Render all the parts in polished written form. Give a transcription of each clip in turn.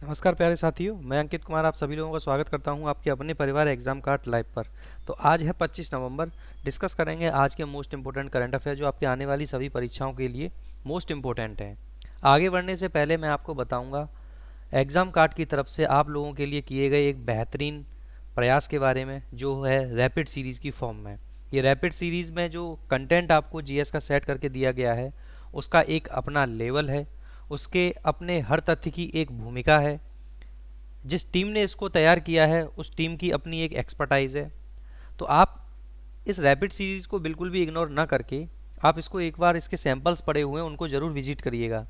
नमस्कार प्यारे साथियों, मैं अंकित कुमार आप सभी लोगों का स्वागत करता हूं आपके अपने परिवार एग्जाम कार्ड लाइव पर। तो आज है 25 नवंबर। डिस्कस करेंगे आज के मोस्ट इंपोर्टेंट करंट अफेयर जो आपके आने वाली सभी परीक्षाओं के लिए मोस्ट इंपोर्टेंट हैं। आगे बढ़ने से पहले मैं आपको बताऊंगा एग्ज़ाम कार्ड की तरफ से आप लोगों के लिए किए गए एक बेहतरीन प्रयास के बारे में, जो है रैपिड सीरीज़ की फॉर्म में। ये रैपिड सीरीज़ में जो कंटेंट आपको जीएस का सेट करके दिया गया है, उसका एक अपना लेवल है, उसके अपने हर तथ्य की एक भूमिका है। जिस टीम ने इसको तैयार किया है उस टीम की अपनी एक एक्सपर्टाइज है। तो आप इस रैपिड सीरीज़ को बिल्कुल भी इग्नोर ना करके आप इसको एक बार इसके सैंपल्स पड़े हुए हैं उनको ज़रूर विजिट करिएगा।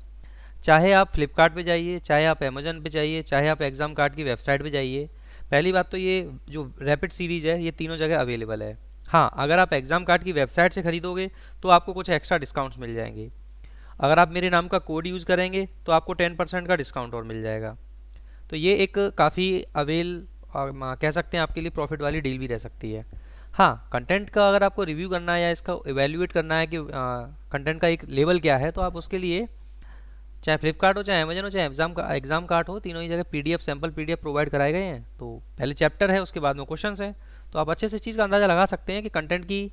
चाहे आप फ्लिपकार्ट पे जाइए, चाहे आप अमेजन पे जाइए, चाहे आप एग्ज़ाम कार्ड की वेबसाइट पे जाइए। पहली बात तो ये जो रैपिड सीरीज़ है ये तीनों जगह अवेलेबल है। हाँ, अगर आप एग्ज़ाम कार्ड की वेबसाइट से ख़रीदोगे तो आपको कुछ एक्स्ट्रा डिस्काउंट्स मिल जाएंगे। अगर आप मेरे नाम का कोड यूज़ करेंगे तो आपको 10% का डिस्काउंट और मिल जाएगा। तो ये एक काफ़ी कह सकते हैं आपके लिए प्रॉफिट वाली डील भी रह सकती है। हाँ, कंटेंट का अगर आपको रिव्यू करना है या इसका इवेल्युएट करना है कि कंटेंट का एक लेवल क्या है, तो आप उसके लिए चाहे फ्लिपकार्ट हो, चाहे अमेजन हो, चाहे एग्जाम कार्ड हो, तीनों ही जगह पीडीएफ सैम्पल पीडीएफ प्रोवाइड कराए गए हैं। तो पहले चैप्टर है, उसके बाद में क्वेश्चंस हैं। तो आप अच्छे से इस चीज़ का अंदाज़ा लगा सकते हैं कि कंटेंट की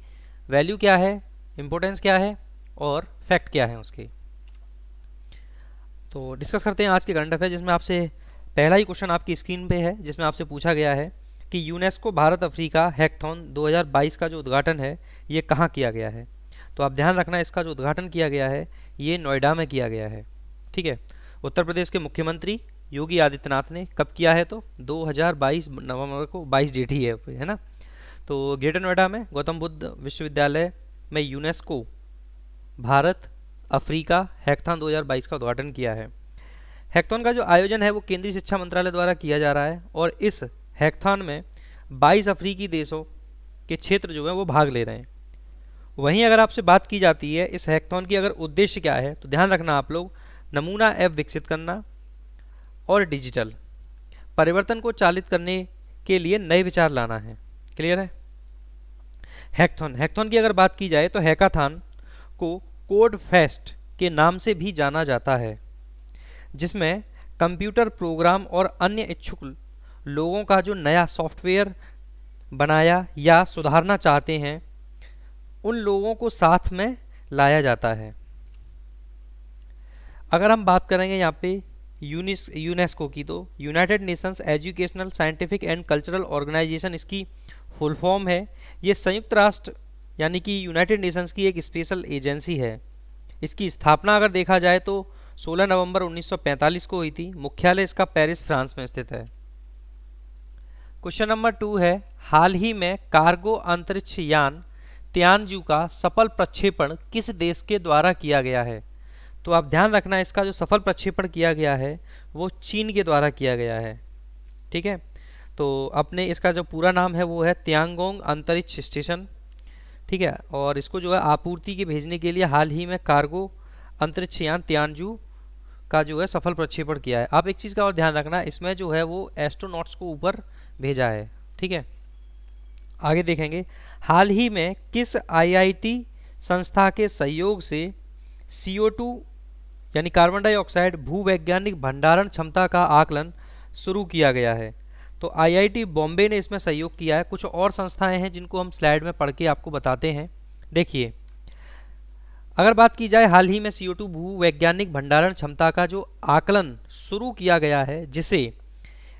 वैल्यू क्या है, इंपॉर्टेंस क्या है और फैक्ट क्या है उसके। तो डिस्कस करते हैं आज के करंट अफेयर, जिसमें आपसे पहला ही क्वेश्चन आपकी स्क्रीन पे है, जिसमें आपसे पूछा गया है कि यूनेस्को भारत अफ्रीका हैकथॉन 2022 का जो उद्घाटन है ये कहाँ किया गया है। तो आप ध्यान रखना, इसका जो उद्घाटन किया गया है ये नोएडा में किया गया है। ठीक है। उत्तर प्रदेश के मुख्यमंत्री योगी आदित्यनाथ ने कब किया है, तो 2022 नवंबर को, 22 डेट ही है ना। तो ग्रेटर नोएडा में गौतम बुद्ध विश्वविद्यालय में यूनेस्को भारत अफ्रीका हैकथॉन 2022 का उद्घाटन किया है। हैकथॉन का जो आयोजन है वो केंद्रीय शिक्षा मंत्रालय द्वारा किया जा रहा है और इस हैकथॉन में 22 अफ्रीकी देशों के क्षेत्र जो है वो भाग ले रहे हैं। वहीं अगर आपसे बात की जाती है इस हैकथॉन की अगर उद्देश्य क्या है, तो ध्यान रखना आप लोग, नमूना ऐप विकसित करना और डिजिटल परिवर्तन को चालित करने के लिए नए विचार लाना है। क्लियर है। हैकथॉन हैकथॉन की अगर बात की जाए तो हैकाथॉन को कोड फेस्ट के नाम से भी जाना जाता है, जिसमें कंप्यूटर प्रोग्राम और अन्य इच्छुक लोगों का जो नया सॉफ्टवेयर बनाया या सुधारना चाहते हैं उन लोगों को साथ में लाया जाता है। अगर हम बात करेंगे यहाँ पे यूनेस्को की, तो United Nations Educational Scientific and Cultural Organization इसकी फुल फॉर्म है। ये संयुक्त राष्ट्र यानी कि यूनाइटेड नेशंस की एक स्पेशल एजेंसी है। इसकी स्थापना अगर देखा जाए तो 16 नवंबर 1945 को हुई थी। मुख्यालय इसका पेरिस फ्रांस में स्थित है। क्वेश्चन नंबर 2 है, हाल ही में कार्गो अंतरिक्ष यान तियानजू का सफल प्रक्षेपण किस देश के द्वारा किया गया है। तो आप ध्यान रखना, इसका जो सफल प्रक्षेपण किया गया है वो चीन के द्वारा किया गया है। ठीक है। तो अपने इसका जो पूरा नाम है वो है तियांगोंग अंतरिक्ष स्टेशन। ठीक है। और इसको जो है आपूर्ति के भेजने के लिए हाल ही में कार्गो अंतरिक्ष यान तियानजू का जो है सफल प्रक्षेपण किया है। आप एक चीज़ का और ध्यान रखना, इसमें जो है वो एस्ट्रोनॉट्स को ऊपर भेजा है। ठीक है। आगे देखेंगे, हाल ही में किस आईआईटी संस्था के सहयोग से CO2 यानी कार्बन डाइऑक्साइड भूवैज्ञानिक भंडारण क्षमता का आकलन शुरू किया गया है। तो आईआईटी बॉम्बे ने इसमें सहयोग किया है। कुछ और संस्थाएं हैं जिनको हम स्लाइड में पढ़ के आपको बताते हैं। देखिए, अगर बात की जाए हाल ही में CO2 भूवैज्ञानिक भंडारण क्षमता का जो आकलन शुरू किया गया है, जिसे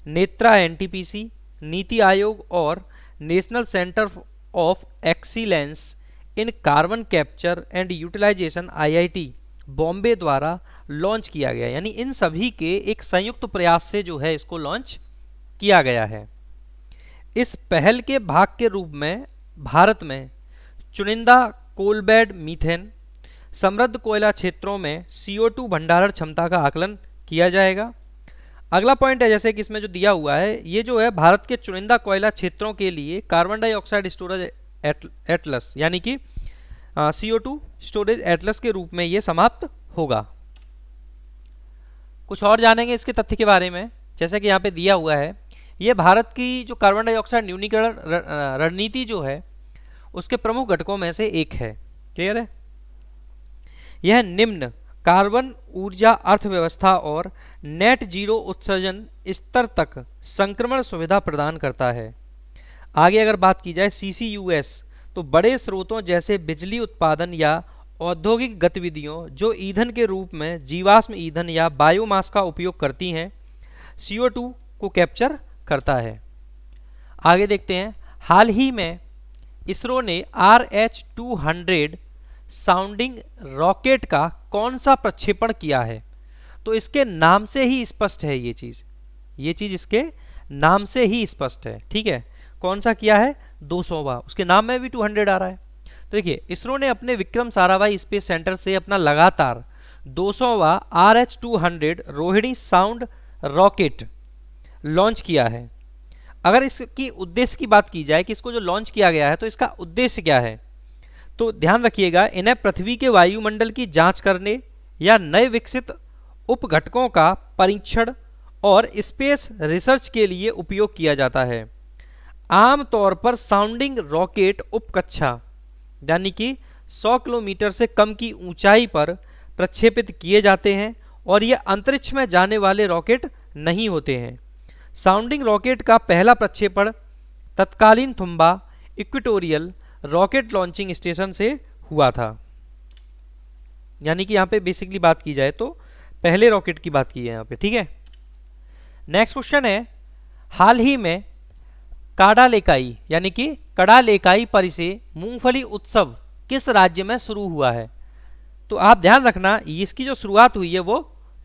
नेत्रा NTPC, नीति आयोग और National Centre of Excellence in Carbon Capture and Utilisation IIT Bombay द्वारा लॉन्च किया गया, यानी इन सभी के एक संयुक्त प्रयास से जो है इसको लॉन्च किया गया है। इस पहल के भाग के रूप में भारत में चुनिंदा कोलबेड मीथेन समृद्ध कोयला क्षेत्रों में CO2 भंडारण क्षमता का आकलन किया जाएगा। अगला पॉइंट है, जैसे कि इसमें जो दिया हुआ है, ये जो है भारत के चुनिंदा कोयला क्षेत्रों के लिए कार्बन डाइऑक्साइड स्टोरेज एटलस यानी कि CO2 स्टोरेज एटलस के रूप में ये समाप्त होगा। कुछ और जानेंगे इसके तथ्य के बारे में। जैसे कि यहाँ पे दिया हुआ है, ये भारत की जो कार्बन डाइऑक्साइड न्यूनीकरण रणनीति जो है उसके प्रमुख घटकों में से एक है। क्लियर है। यह निम्न कार्बन ऊर्जा अर्थव्यवस्था और नेट जीरो उत्सर्जन स्तर तक संक्रमण सुविधा प्रदान करता है। आगे अगर बात की जाए CCUS, तो बड़े स्रोतों जैसे बिजली उत्पादन या औद्योगिक गतिविधियों जो ईंधन के रूप में जीवाश्म ईंधन या बायोमास का उपयोग करती हैं, CO2 को कैप्चर करता है। आगे देखते हैं, हाल ही में इसरो ने RH-200 साउंडिंग रॉकेट का कौन सा प्रक्षेपण किया है? तो इसके नाम से ही स्पष्ट है ये चीज़ इसके नाम से ही स्पष्ट है। ठीक है, कौन सा किया है? 200वां, उसके नाम में भी 200 आ रहा है। तो देखिए, इसरो ने अपने विक्रम साराभाई स्पेस सेंटर से अपना लगातार 200वां RH-200 Rohini sound rocket launch किया है। अगर इसकी उद्देश्य की बात की जाए कि इसको जो लॉन्च किया गया है तो इसका उद्देश्य क्या है, तो ध्यान रखिएगा, इन्हें पृथ्वी के वायुमंडल की जांच करने या नए विकसित उपघटकों का परीक्षण और स्पेस रिसर्च के लिए उपयोग किया जाता है। आमतौर पर साउंडिंग रॉकेट उपकक्षा यानी कि 100 किलोमीटर से कम की ऊंचाई पर प्रक्षेपित किए जाते हैं और ये अंतरिक्ष में जाने वाले रॉकेट नहीं होते हैं। साउंडिंग रॉकेट का पहला प्रक्षेपण तत्कालीन Thumba equatorial rocket launching station से हुआ था। यानी कि यहाँ पे बेसिकली बात की जाए तो पहले रॉकेट की बात की है यहाँ पे। ठीक है, नेक्स्ट क्वेश्चन है, हाल ही में काडालेकाई यानी कि कडालेकाई परिसे मूंगफली उत्सव किस राज्य में शुरू हुआ है? तो आप ध्यान रखना, इसकी जो शुरुआत हुई है वो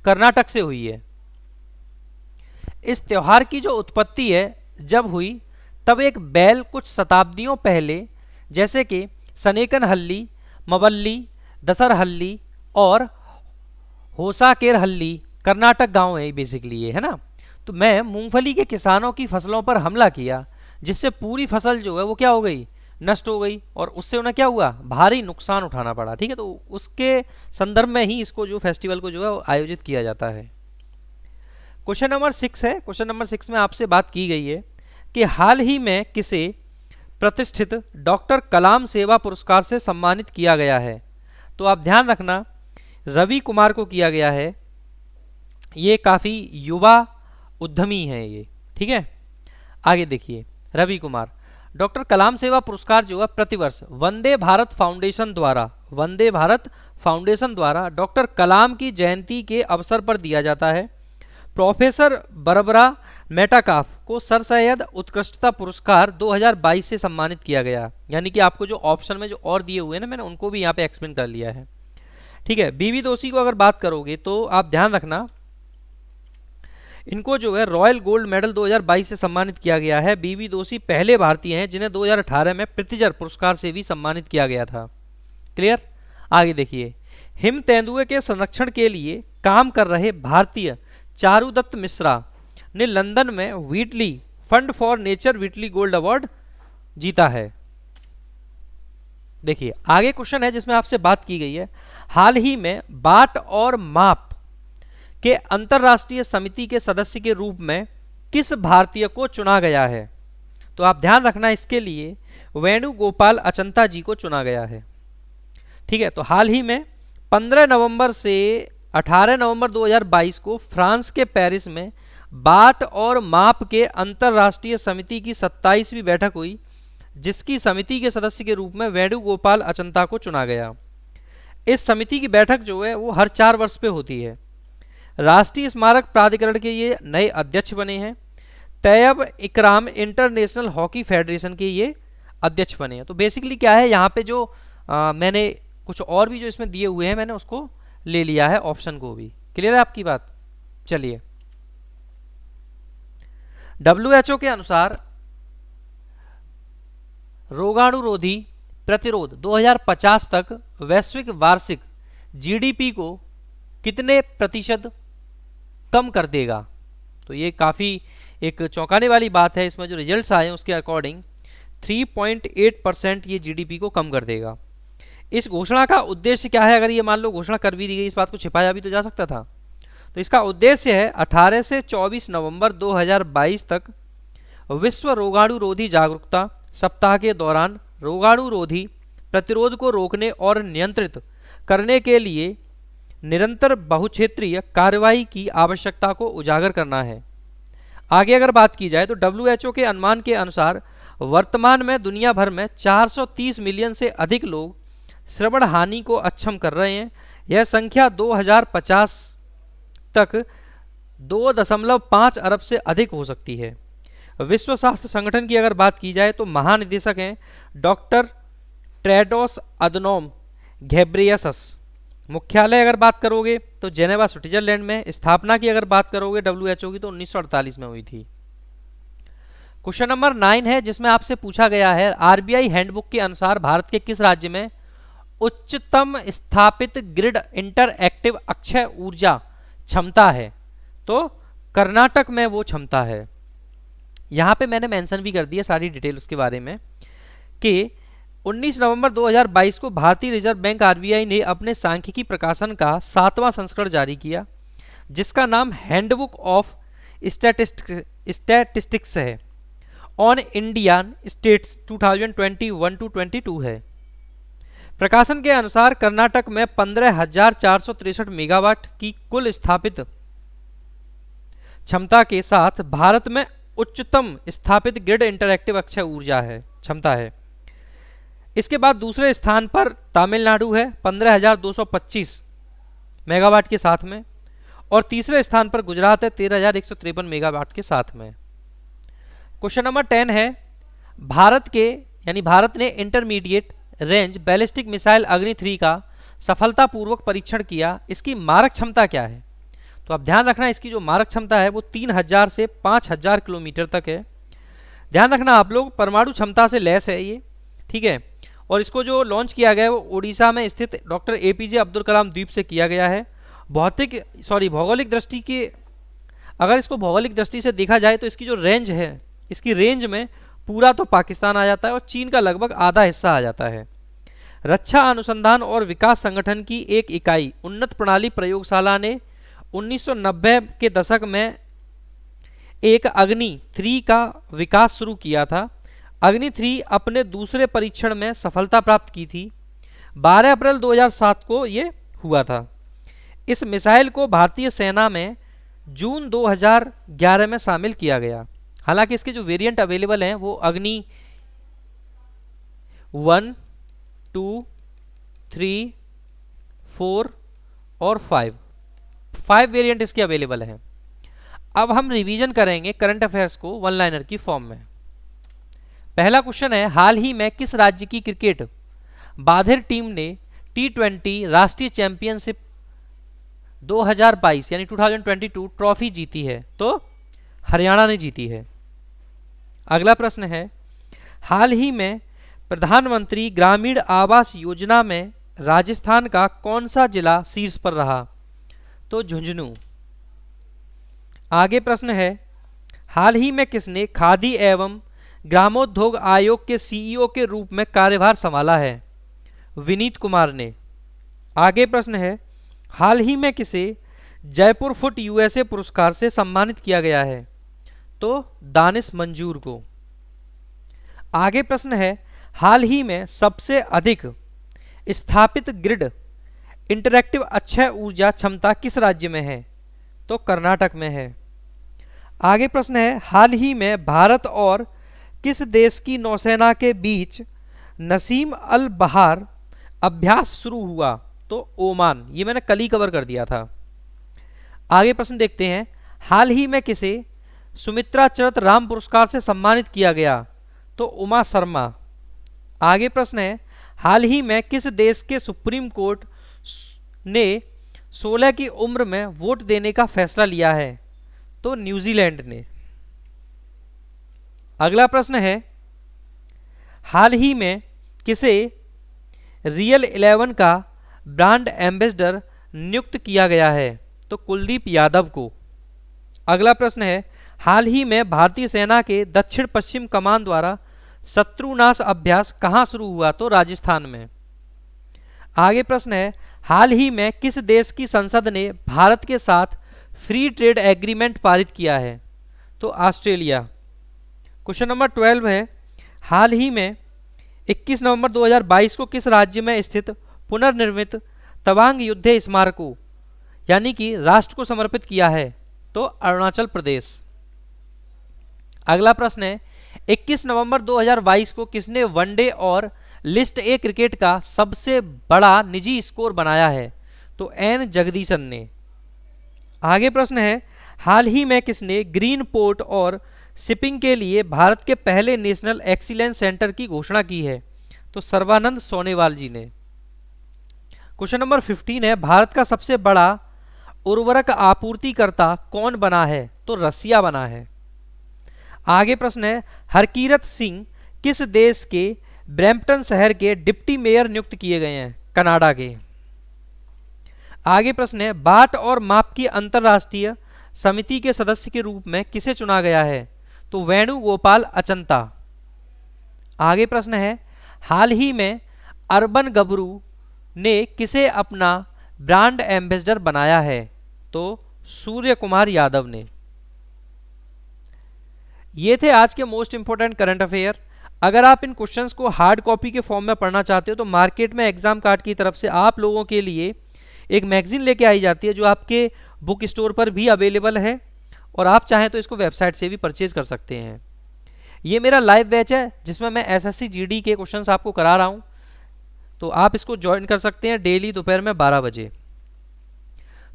कर्नाटक से हुई है। इस त्योहार की जो उत्पत्ति है जब हुई तब एक बैल कुछ शताब्दियों पहले जैसे कि सनेकनहल्ली, मवल्ली, दसरहल्ली और होसाकेरहल्ली कर्नाटक गांव है बेसिकली ये, है ना। तो मैं मूंगफली के किसानों की फसलों पर हमला किया जिससे पूरी फसल जो है वो क्या हो गई, नष्ट हो गई और उससे उन्हें क्या हुआ, भारी नुकसान उठाना पड़ा। ठीक है, तो उसके संदर्भ में ही इसको जो फेस्टिवल को जो है आयोजित किया जाता है। क्वेश्चन नंबर 6 है। क्वेश्चन नंबर 6 में आपसे बात की गई है कि हाल ही में किसे प्रतिष्ठित डॉक्टर कलाम सेवा पुरस्कार से सम्मानित किया गया है? तो आप ध्यान रखना, रवि कुमार को किया गया है। ये काफ़ी युवा उद्यमी है ये। ठीक है, आगे देखिए, रवि कुमार डॉक्टर कलाम सेवा पुरस्कार जो है प्रतिवर्ष वंदे भारत फाउंडेशन द्वारा डॉक्टर कलाम की जयंती के अवसर पर दिया जाता है। प्रोफेसर बरबरा मेटाकाफ को सर सैयद उत्कृष्टता पुरस्कार 2022 से सम्मानित किया गया। यानी कि आपको जो ऑप्शन में जो और दिए हुए हैं ना, मैंने उनको भी यहाँ पे एक्सप्लेन कर लिया है। ठीक है, बीवी दोषी को अगर बात करोगे तो आप ध्यान रखना, इनको जो है रॉयल गोल्ड मेडल 2022 से सम्मानित किया गया है। बीवी दोषी पहले भारतीय हैं जिन्हें 2018 में प्रितिजर पुरस्कार से भी सम्मानित किया गया था। क्लियर, आगे देखिए, हिम तेंदुए के संरक्षण के लिए काम कर रहे भारतीय चारुदत्त मिश्रा ने लंदन में Whitley Fund for Nature Whitley Gold Award जीता है। देखिए, आगे क्वेश्चन है जिसमें आपसे बात की गई है, हाल ही में बाट और माप के अंतरराष्ट्रीय समिति के सदस्य के रूप में किस भारतीय को चुना गया है? तो आप ध्यान रखना, इसके लिए वेणुगोपाल अचंता जी को चुना गया है। ठीक है, तो हाल ही में 15 नवंबर से 18 नवंबर 2022 को फ्रांस के पेरिस में बाट और माप के अंतरराष्ट्रीय समिति की 27वीं बैठक हुई, जिसकी समिति के सदस्य के रूप में वेणुगोपाल अचंता को चुना गया। इस समिति की बैठक जो है वो हर 4 वर्ष पे होती है। राष्ट्रीय स्मारक प्राधिकरण के ये नए अध्यक्ष बने हैं। तैयब इकराम इंटरनेशनल हॉकी फेडरेशन के ये अध्यक्ष बने हैं। तो बेसिकली क्या है, यहाँ पे जो मैंने कुछ और भी जो इसमें दिए हुए हैं मैंने उसको ले लिया है, ऑप्शन को भी। क्लियर है आपकी बात? चलिए, WHO के अनुसार रोगाणुरोधी प्रतिरोध 2050 तक वैश्विक वार्षिक GDP को कितने प्रतिशत कम कर देगा? तो ये काफ़ी एक चौंकाने वाली बात है। इसमें जो रिजल्ट्स आए हैं उसके अकॉर्डिंग 3.8% ये GDP को कम कर देगा। इस घोषणा का उद्देश्य क्या है? अगर ये मान लो घोषणा कर भी दी गई, इस बात को छिपाया भी तो जा सकता था। तो इसका उद्देश्य है 18 से 24 नवंबर 2022 तक विश्व रोगाणुरोधी जागरूकता सप्ताह के दौरान रोगाणुरोधी प्रतिरोध को रोकने और नियंत्रित करने के लिए निरंतर बहुक्षेत्रीय कार्रवाई की आवश्यकता को उजागर करना है। आगे अगर बात की जाए तो WHO के अनुमान के अनुसार वर्तमान में दुनिया भर में 430 मिलियन से अधिक लोग श्रवण हानि को अक्षम कर रहे हैं। यह संख्या 2050 तक 2.5 अरब से अधिक हो सकती है। विश्व स्वास्थ्य संगठन की अगर बात की जाए तो महानिदेशक हैं डॉक्टर टेड्रोस अदनोम घेब्रेयेसस। मुख्यालय अगर बात करोगे तो जेनेवा स्विट्जरलैंड में। स्थापना की अगर बात करोगे WHO की तो 1948 में हुई थी। क्वेश्चन नंबर 9 है जिसमें आपसे पूछा गया है RBI हैंडबुक के अनुसार भारत के किस राज्य में उच्चतम स्थापित ग्रिड इंटरएक्टिव अक्षय ऊर्जा क्षमता है? तो कर्नाटक में वो क्षमता है। यहाँ पे मैंने मेंशन भी कर दिया सारी डिटेल उसके बारे में कि 19 नवंबर 2022 को भारतीय रिजर्व बैंक RBI ने अपने सांख्यिकी प्रकाशन का 7वां संस्करण जारी किया जिसका नाम हैंडबुक ऑफ स्टैटिस्टिक्स है ऑन इंडियन स्टेट्स 2021-22 है। प्रकाशन के अनुसार कर्नाटक में 15,463 मेगावाट की कुल स्थापित क्षमता के साथ भारत में उच्चतम स्थापित ग्रिड इंटरएक्टिव अक्षय ऊर्जा है क्षमता है। इसके बाद दूसरे स्थान पर तमिलनाडु है 15,225 मेगावाट के साथ में, और तीसरे स्थान पर गुजरात है 13,153 मेगावाट के साथ में। क्वेश्चन नंबर 10 है भारत ने इंटरमीडिएट रेंज बैलिस्टिक मिसाइल अग्नि 3 का सफलतापूर्वक परीक्षण किया। इसकी मारक क्षमता क्या है? तो आप ध्यान रखना इसकी जो मारक क्षमता है वो 3000 से 5000 किलोमीटर तक है। ध्यान रखना आप लोग परमाणु क्षमता से लैस है ये, ठीक है। और इसको जो लॉन्च किया गया है वो उड़ीसा में स्थित डॉक्टर APJ अब्दुल कलाम द्वीप से किया गया है। भौगोलिक दृष्टि के अगर इसको भौगोलिक दृष्टि से देखा जाए तो इसकी जो रेंज है, इसकी रेंज में पूरा तो पाकिस्तान आ जाता है और चीन का लगभग आधा हिस्सा आ जाता है। रक्षा अनुसंधान और विकास संगठन की एक इकाई उन्नत प्रणाली प्रयोगशाला ने 1990 के दशक में एक अग्नि 3 का विकास शुरू किया था। अग्नि 3 अपने दूसरे परीक्षण में सफलता प्राप्त की थी। 12 अप्रैल 2007 को ये हुआ था। इस मिसाइल को भारतीय सेना में जून 2011 में शामिल किया गया। हालांकि इसके जो वेरिएंट अवेलेबल हैं वो अग्नि 1, 2, 3, 4 और 5 वेरिएंट इसके अवेलेबल हैं। अब हम रिवीजन करेंगे करंट अफेयर्स को वन लाइनर की फॉर्म में। पहला क्वेश्चन है हाल ही में किस राज्य की क्रिकेट बाधिर टीम ने T20 राष्ट्रीय चैंपियनशिप 2022 यानी 2022 ट्रॉफी जीती है? तो हरियाणा ने जीती है। अगला प्रश्न है हाल ही में प्रधानमंत्री ग्रामीण आवास योजना में राजस्थान का कौन सा जिला शीर्ष पर रहा? तो झुंझुनू। आगे प्रश्न है हाल ही में किसने खादी एवं ग्रामोद्योग आयोग के CEO के रूप में कार्यभार संभाला है? विनीत कुमार ने। आगे प्रश्न है हाल ही में किसे जयपुर फुट USA पुरस्कार से सम्मानित किया गया है? तो दानिश मंजूर को। आगे प्रश्न है हाल ही में सबसे अधिक स्थापित ग्रिड इंटरएक्टिव अक्षय ऊर्जा क्षमता किस राज्य में है? तो कर्नाटक में है। आगे प्रश्न है हाल ही में भारत और किस देश की नौसेना के बीच नसीम अल बहार अभ्यास शुरू हुआ? तो ओमान। ये मैंने कल ही कवर कर दिया था। आगे प्रश्न देखते हैं हाल ही में किसे सुमित्रा चरत राम पुरस्कार से सम्मानित किया गया? तो उमा शर्मा। आगे प्रश्न है हाल ही में किस देश के सुप्रीम कोर्ट ने 16 की उम्र में वोट देने का फैसला लिया है? तो न्यूजीलैंड ने। अगला प्रश्न है हाल ही में किसे रियल 11 का ब्रांड एम्बेसडर नियुक्त किया गया है? तो कुलदीप यादव को। अगला प्रश्न है हाल ही में भारतीय सेना के दक्षिण पश्चिम कमान द्वारा शत्रुनाश अभ्यास कहाँ शुरू हुआ? तो राजस्थान में। आगे प्रश्न है हाल ही में किस देश की संसद ने भारत के साथ फ्री ट्रेड एग्रीमेंट पारित किया है? तो ऑस्ट्रेलिया। क्वेश्चन नंबर 12 है हाल ही में 21 नवंबर 2022 को किस राज्य में स्थित पुनर्निर्मित तवांग युद्ध स्मारक को यानी कि राष्ट्र को समर्पित किया है? तो अरुणाचल प्रदेश। अगला प्रश्न है 21 नवंबर 2022 को किसने वनडे और लिस्ट ए क्रिकेट का सबसे बड़ा निजी स्कोर बनाया है? तो एन जगदीशन ने। आगे प्रश्न है हाल ही में किसने ग्रीन पोर्ट और शिपिंग के लिए भारत के पहले नेशनल एक्सीलेंस सेंटर की घोषणा की है? तो सर्बानंद सोनेवाल जी ने। क्वेश्चन नंबर 15 है भारत का सबसे बड़ा उर्वरक आपूर्तिकर्ता कौन बना है? तो रसिया बना है। आगे प्रश्न है हरकीरत सिंह किस देश के ब्रैम्पटन शहर के डिप्टी मेयर नियुक्त किए गए हैं? कनाडा के। आगे प्रश्न है बाट और माप की अंतरराष्ट्रीय समिति के सदस्य के रूप में किसे चुना गया है? तो वेणुगोपाल अचंता। आगे प्रश्न है हाल ही में अर्बन गबरू ने किसे अपना ब्रांड एम्बेसडर बनाया है? तो सूर्य कुमार यादव ने। ये थे आज के मोस्ट इंपोर्टेंट करंट अफेयर। अगर आप इन क्वेश्चंस को हार्ड कॉपी के फॉर्म में पढ़ना चाहते हो तो मार्केट में एग्जाम कार्ड की तरफ से आप लोगों के लिए एक मैगजीन लेके आई जाती है जो आपके बुक स्टोर पर भी अवेलेबल है और आप चाहें तो इसको वेबसाइट से भी परचेज कर सकते हैं। ये मेरा लाइव बैच है जिसमें मैं एसएससी जीडी के क्वेश्चंस आपको करा रहा हूँ, तो आप इसको ज्वाइन कर सकते हैं डेली दोपहर में 12 बजे।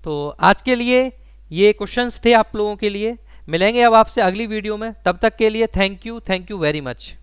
तो आज के लिए ये क्वेश्चंस थे आप लोगों के लिए। मिलेंगे अब आपसे अगली वीडियो में, तब तक के लिए थैंक यू वेरी मच।